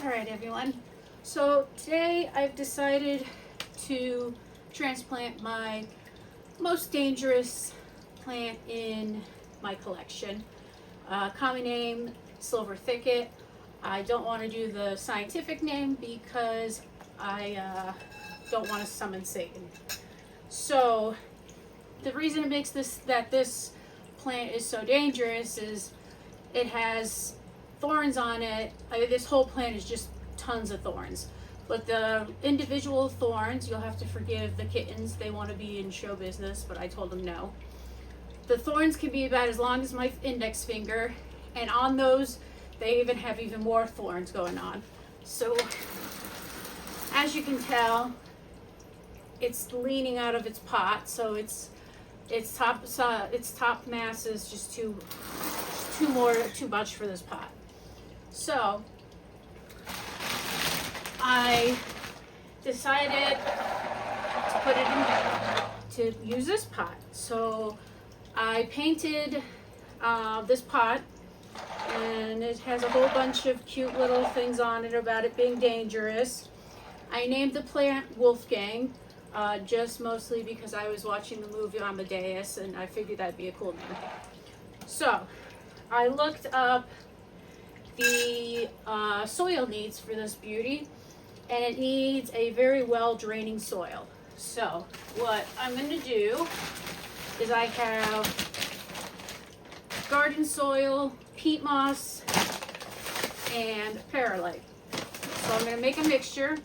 All right, everyone. So today I've decided to transplant my most dangerous plant in my collection. Common name, silver thicket. I don't want to do the scientific name because I don't want to summon Satan. So the reason it makes this plant is so dangerous is it has thorns on it. This whole plant is just tons of thorns. But the individual thorns, you'll have to forgive the kittens. They want to be in show business, but I told them no. The thorns can be about as long as my index finger, and on those, they even have even more thorns going on. So, as you can tell, it's leaning out of its pot, so its top mass is just too much for this pot. So I decided to put it in to use this pot. So I painted this pot, and it has a whole bunch of cute little things on it about it being dangerous. I named the plant Wolfgang, just mostly because I was watching the movie Amadeus and I figured that'd be a cool name. So I looked up the soil needs for this beauty, and it needs a very well draining soil. So what I'm going to do is I have garden soil, peat moss, and perlite. So I'm going to make a mixture.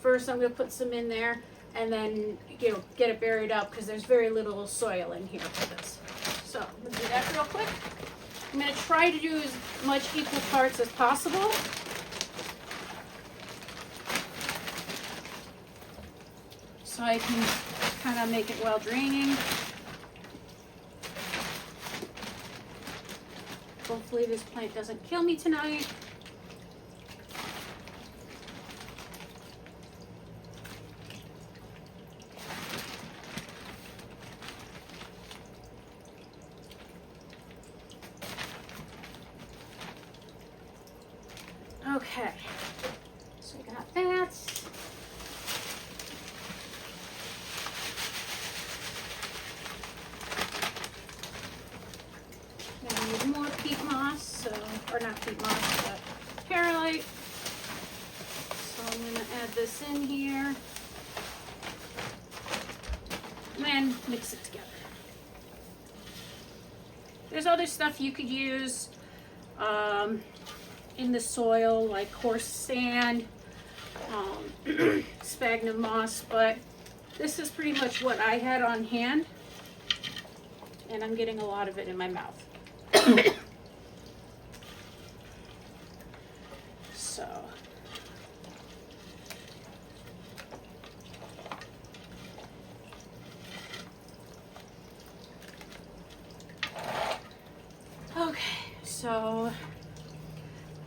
First I'm going to put some in there and then get it buried up because there's very little soil in here for this. So I'm going to do that real quick. I'm going to try to do as much equal parts as possible. So I can kind of make it well draining. Hopefully this plant doesn't kill me tonight. Okay, so I got that. I need more peat moss, or not peat moss, but perlite. So I'm going to add this in here and then mix it together. There's other stuff you could use in the soil, like coarse sand, sphagnum moss, but this is pretty much what I had on hand, and I'm getting a lot of it in my mouth. So okay, so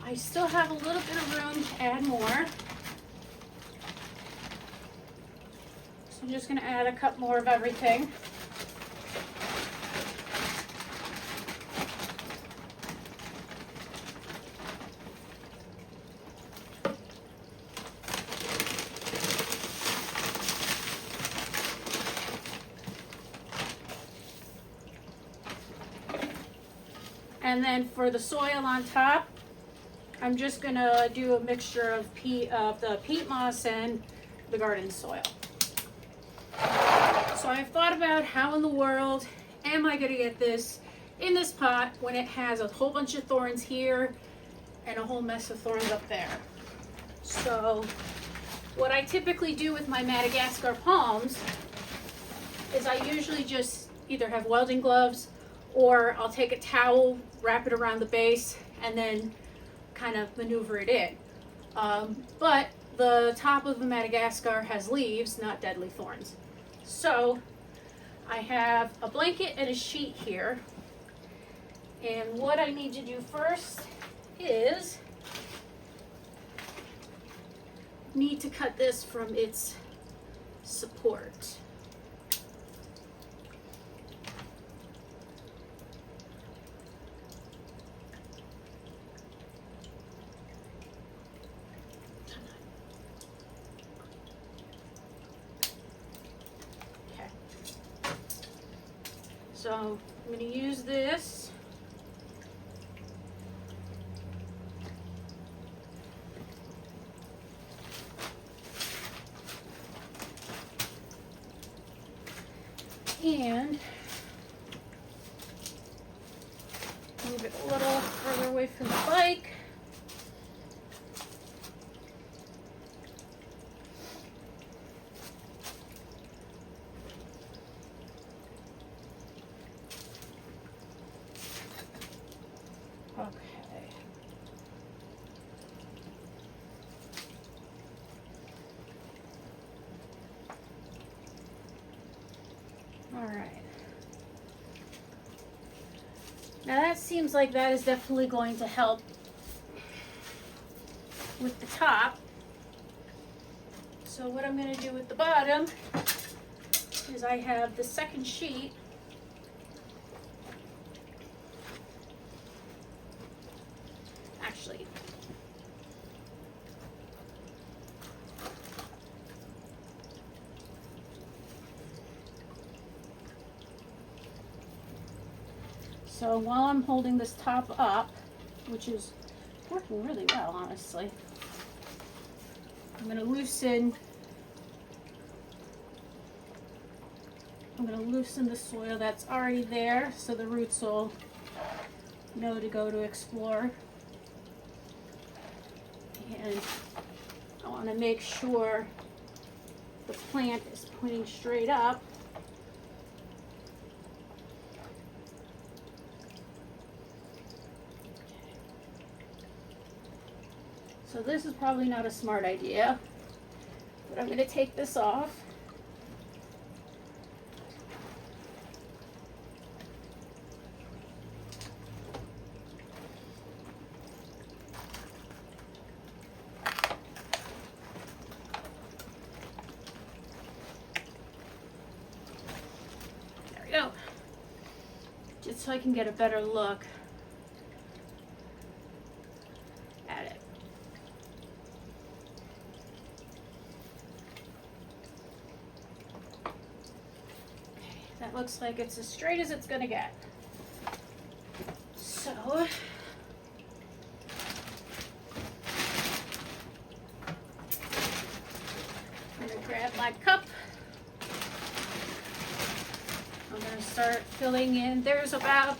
I still have a little bit of room to add more. So I'm just going to add a cup more of everything. And then for the soil on top, I'm just gonna do a mixture of the peat moss and the garden soil. So I've thought about how in the world am I gonna get this in this pot when it has a whole bunch of thorns here and a whole mess of thorns up there. So what I typically do with my Madagascar palms is I usually just either have welding gloves or I'll take a towel, wrap it around the base, and then kind of maneuver it in. But the top of the Madagascar has leaves, not deadly thorns. So I have a blanket and a sheet here. And what I need to do first is need to cut this from its support. So I'm going to use this. And move it a little further away from the bike. Okay. All right. Now that seems like that is definitely going to help with the top. So what I'm going to do with the bottom is I have the second sheet. Actually, so while I'm holding this top up, which is working really well, honestly, I'm going to loosen the soil that's already there so the roots will know to go to explore. And I want to make sure the plant is pointing straight up. So this is probably not a smart idea, but I'm going to take this off. There we go. Just so I can get a better look at it. That looks like it's as straight as it's going to get. So, I'm going to grab my cup. I'm going to start filling in. There's about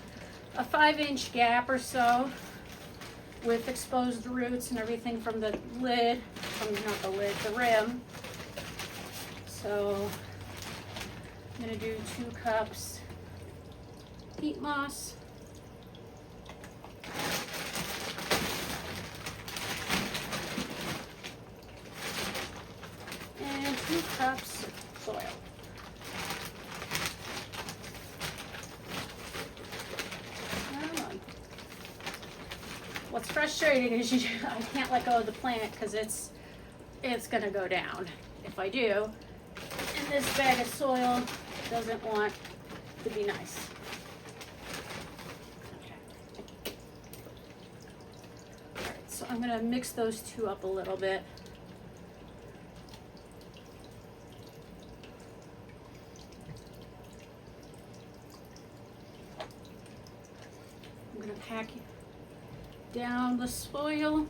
a 5-inch gap or so with exposed roots and everything from the lid, not the lid, the rim. So, I'm going to do 2 cups peat moss. And 2 cups soil. What's frustrating is I can't let go of the plant because it's going to go down if I do. And this bag of soil doesn't want to be nice. Okay. All right, so I'm going to mix those 2 up a little bit. I'm going to pack down the soil.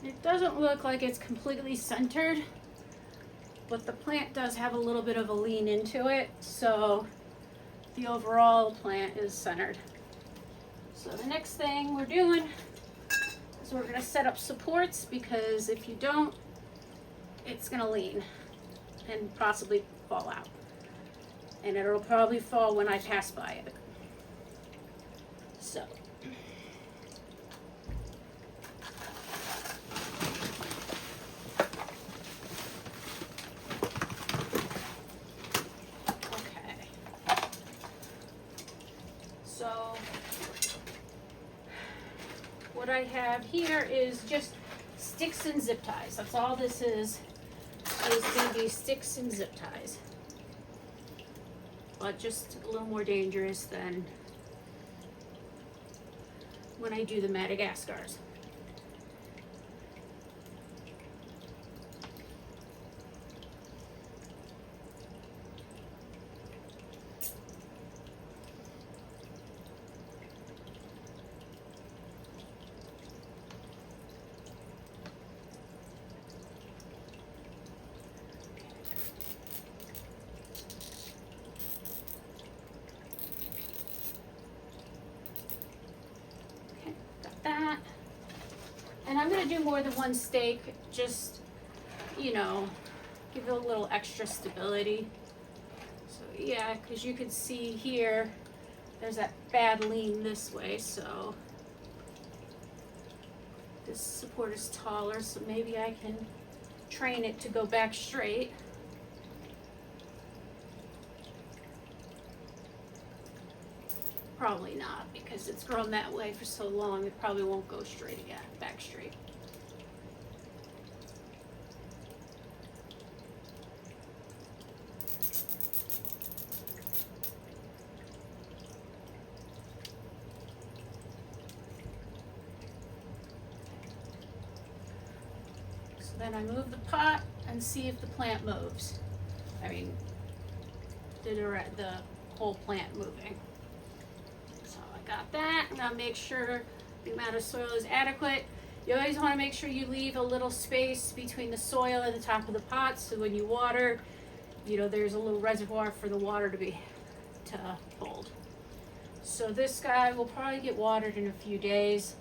It doesn't look like it's completely centered, but the plant does have a little bit of a lean into it, so the overall plant is centered. So the next thing we're doing is we're going to set up supports, because if you don't, it's going to lean and possibly fall out. And it'll probably fall when I pass by it. So. So what I have here is just sticks and zip ties. That's all this is going to be sticks and zip ties. But just a little more dangerous than when I do the Madagascars. that. And I'm gonna do more than one stake, just, you know, give it a little extra stability. So yeah, because you can see here, there's that bad lean this way, so this support is taller, so maybe I can train it to go back straight. Probably not, because it's grown that way for so long, it probably won't go straight again, back straight. So then I move the pot and see if the plant moves. I mean, the whole plant moving. Got that. I'm gonna make sure the amount of soil is adequate. You always want to make sure you leave a little space between the soil and the top of the pot, so when you water, you know, there's a little reservoir for the water to hold. So this guy will probably get watered in a few days,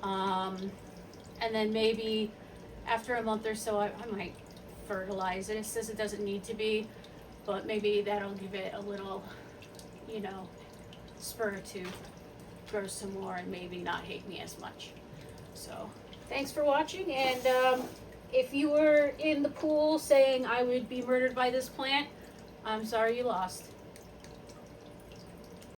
and then maybe after a month or so I might fertilize it. It says it doesn't need to be, but maybe that'll give it a little, you know, spur to grow some more and maybe not hate me as much. So thanks for watching, and if you were in the pool saying I would be murdered by this plant, I'm sorry you lost.